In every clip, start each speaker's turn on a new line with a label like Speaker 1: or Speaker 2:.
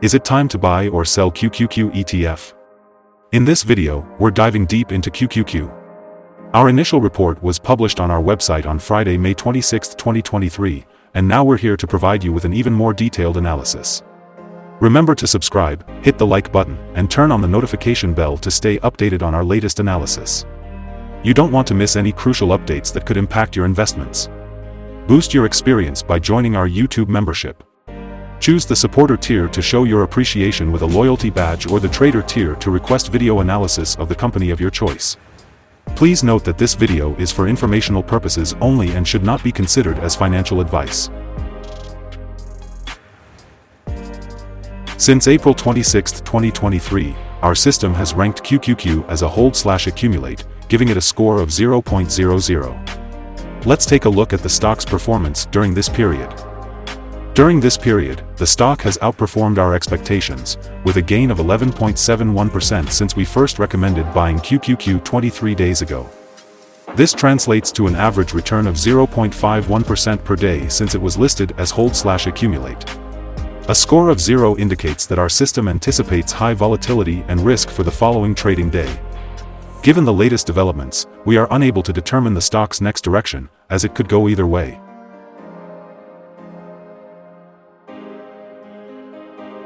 Speaker 1: Is it time to buy or sell QQQ ETF? In this video, we're diving deep into QQQ. Our initial report was published on our website on Friday, May 26, 2023, and now we're here to provide you with an even more detailed analysis. Remember to subscribe, hit the like button, and turn on the notification bell to stay updated on our latest analysis. You don't want to miss any crucial updates that could impact your investments. Boost your experience by joining our YouTube membership. Choose the supporter tier to show your appreciation with a loyalty badge, or the trader tier to request video analysis of the company of your choice. Please note that this video is for informational purposes only and should not be considered as financial advice. Since April 26, 2023, our system has ranked QQQ as a hold/accumulate, giving it a score of 0.00. Let's take a look at the stock's performance during this period. During this period, the stock has outperformed our expectations, with a gain of 11.71% since we first recommended buying QQQ 23 days ago. This translates to an average return of 0.51% per day since it was listed as hold/accumulate. A score of 0 indicates that our system anticipates high volatility and risk for the following trading day. Given the latest developments, we are unable to determine the stock's next direction, as it could go either way.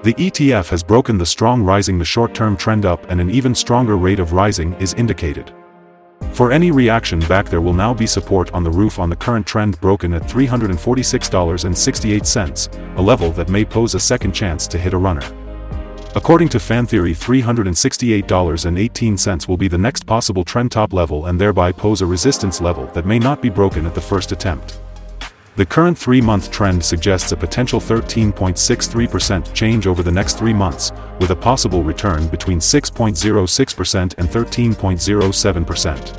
Speaker 1: The ETF has broken the strong rising the short-term trend up, and an even stronger rate of rising is indicated. For any reaction back, there will now be support on the roof on the current trend broken at $346.68, a level that may pose a second chance to hit a runner. According to fan theory, $368.18 will be the next possible trend top level and thereby pose a resistance level that may not be broken at the first attempt. The current 3-month trend suggests a potential 13.63% change over the next 3 months, with a possible return between 6.06% and 13.07%.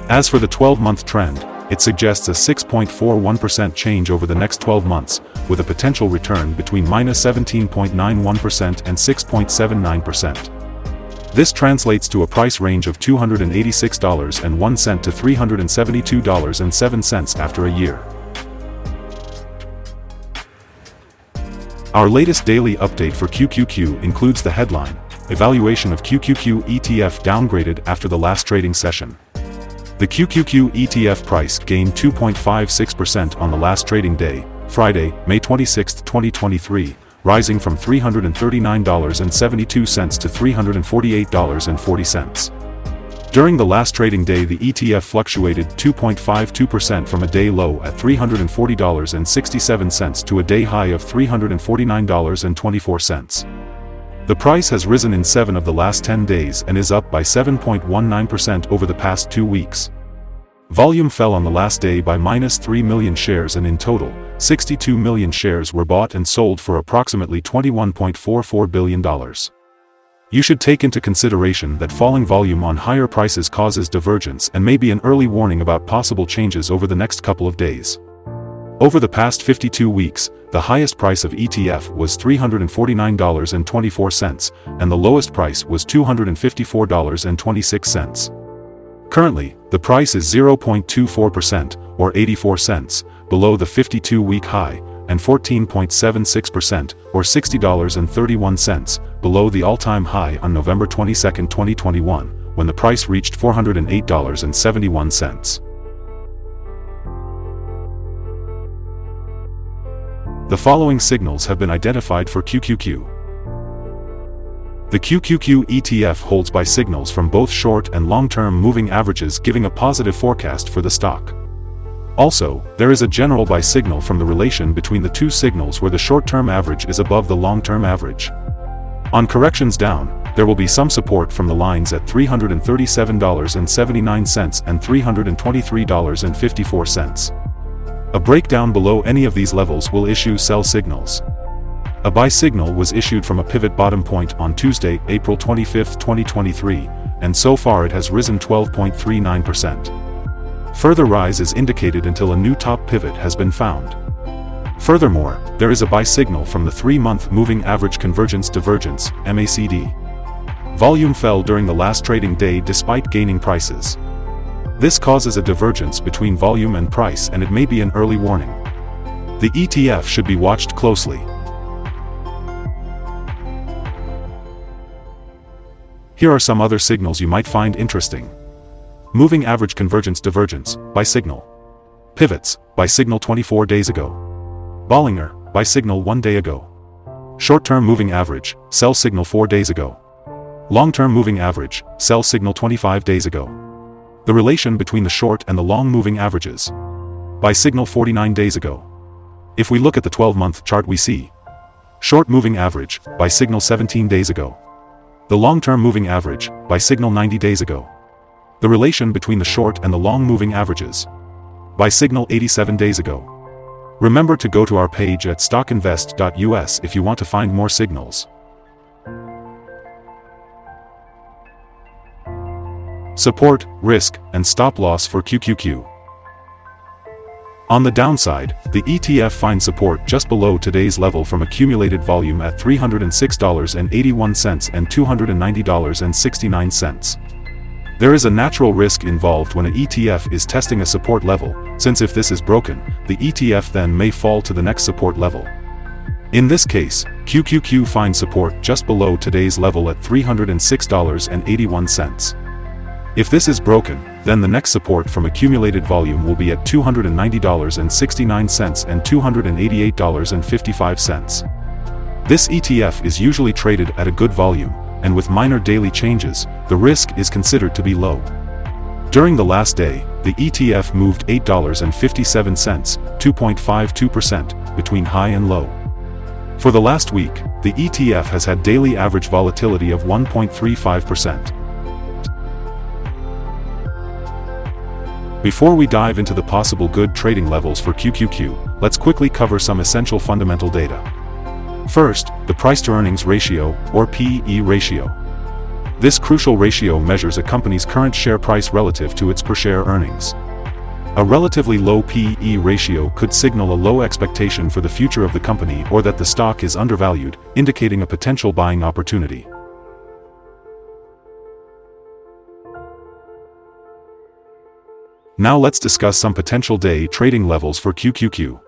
Speaker 1: As for the 12-month trend, it suggests a 6.41% change over the next 12 months, with a potential return between -17.91% and 6.79%. This translates to a price range of $286.01 to $372.07 after a year. Our latest daily update for QQQ includes the headline, "Evaluation of QQQ ETF downgraded after the last trading session." The QQQ ETF price gained 2.56% on the last trading day, Friday, May 26, 2023, rising from $339.72 to $348.40. During the last trading day, the ETF fluctuated 2.52% from a day low at $340.67 to a day high of $349.24. The price has risen in 7 of the last 10 days and is up by 7.19% over the past 2 weeks. Volume fell on the last day by -3 million shares, and in total, 62 million shares were bought and sold for approximately $21.44 billion. You should take into consideration that falling volume on higher prices causes divergence and may be an early warning about possible changes over the next couple of days. Over the past 52 weeks, the highest price of ETF was $349.24, and the lowest price was $254.26. Currently, the price is 0.24%, or 84 cents, below the 52-week high, and 14.76%, or $60.31, below the all-time high on November 22, 2021, when the price reached $408.71. The following signals have been identified for QQQ. The QQQ ETF holds buy signals from both short and long-term moving averages, giving a positive forecast for the stock. Also, there is a general buy signal from the relation between the two signals, where the short-term average is above the long-term average. On corrections down, there will be some support from the lines at $337.79 and $323.54. A breakdown below any of these levels will issue sell signals. A buy signal was issued from a pivot bottom point on Tuesday, April 25, 2023, and so far it has risen 12.39%. Further rise is indicated until a new top pivot has been found. Furthermore, there is a buy signal from the 3-month moving average convergence divergence, MACD. Volume fell during the last trading day despite gaining prices. This causes a divergence between volume and price, and it may be an early warning. The ETF should be watched closely. Here are some other signals you might find interesting. Moving average convergence divergence, buy signal. Pivots, buy signal 24 days ago. Bollinger, buy signal 1 day ago. Short-term moving average, sell signal 4 days ago. Long-term moving average, sell signal 25 days ago. The relation between the short and the long moving averages. Buy signal 49 days ago. If we look at the 12-month chart, we see short moving average, buy signal 17 days ago. The long-term moving average, buy signal 90 days ago. The relation between the short and the long moving averages. Buy signal 87 days ago. Remember to go to our page at StockInvest.us if you want to find more signals. Support, risk, and stop loss for QQQ. On the downside, the ETF finds support just below today's level from accumulated volume at $306.81 and $290.69. There is a natural risk involved when an ETF is testing a support level, since if this is broken, the ETF then may fall to the next support level. In this case, QQQ finds support just below today's level at $306.81. If this is broken, then the next support from accumulated volume will be at $290.69 and $288.55. This ETF is usually traded at a good volume, and with minor daily changes, the risk is considered to be low. During the last day, the ETF moved $8.57, 2.52%, between high and low. For the last week, the ETF has had daily average volatility of 1.35%. Before we dive into the possible good trading levels for QQQ, let's quickly cover some essential fundamental data. First, the price-to-earnings ratio, or P/E ratio. This crucial ratio measures a company's current share price relative to its per-share earnings. A relatively low P/E ratio could signal a low expectation for the future of the company or that the stock is undervalued, indicating a potential buying opportunity. Now let's discuss some potential day trading levels for QQQ.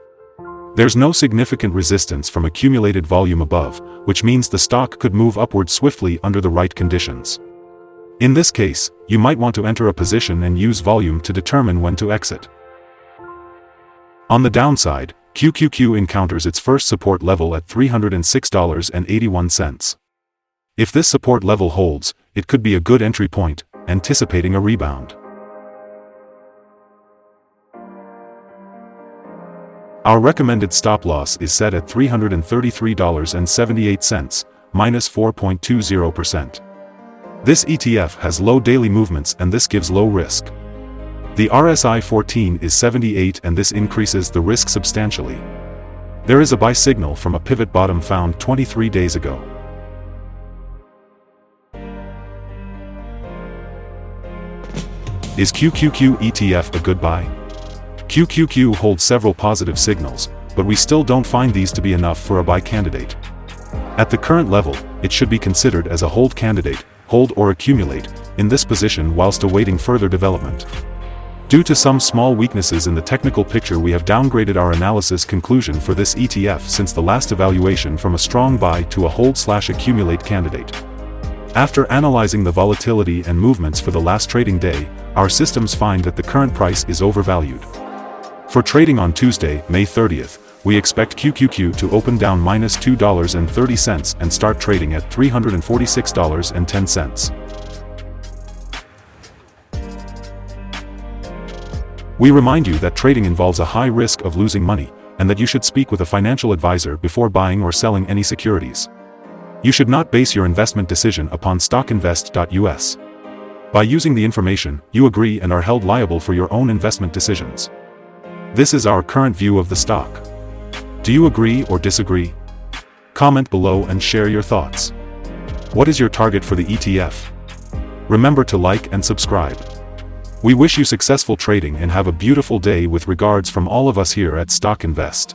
Speaker 1: There's no significant resistance from accumulated volume above, which means the stock could move upward swiftly under the right conditions. In this case, you might want to enter a position and use volume to determine when to exit. On the downside, QQQ encounters its first support level at $306.81. If this support level holds, it could be a good entry point, anticipating a rebound. Our recommended stop loss is set at $333.78, minus 4.20%. This ETF has low daily movements and this gives low risk. The RSI 14 is 78 and this increases the risk substantially. There is a buy signal from a pivot bottom found 23 days ago. Is QQQ ETF a good buy? QQQ holds several positive signals, but we still don't find these to be enough for a buy candidate. At the current level, it should be considered as a hold candidate, hold or accumulate, in this position whilst awaiting further development. Due to some small weaknesses in the technical picture, we have downgraded our analysis conclusion for this ETF since the last evaluation from a strong buy to a hold/accumulate candidate. After analyzing the volatility and movements for the last trading day, our systems find that the current price is overvalued. For trading on Tuesday, May 30th, we expect QQQ to open down minus $2.30 and start trading at $346.10. We remind you that trading involves a high risk of losing money, and that you should speak with a financial advisor before buying or selling any securities. You should not base your investment decision upon StockInvest.us. By using the information, you agree and are held liable for your own investment decisions. This is our current view of the stock. Do you agree or disagree? Comment below and share your thoughts. What is your target for the ETF? Remember to like and subscribe. We wish you successful trading and have a beautiful day with regards from all of us here at StockInvest.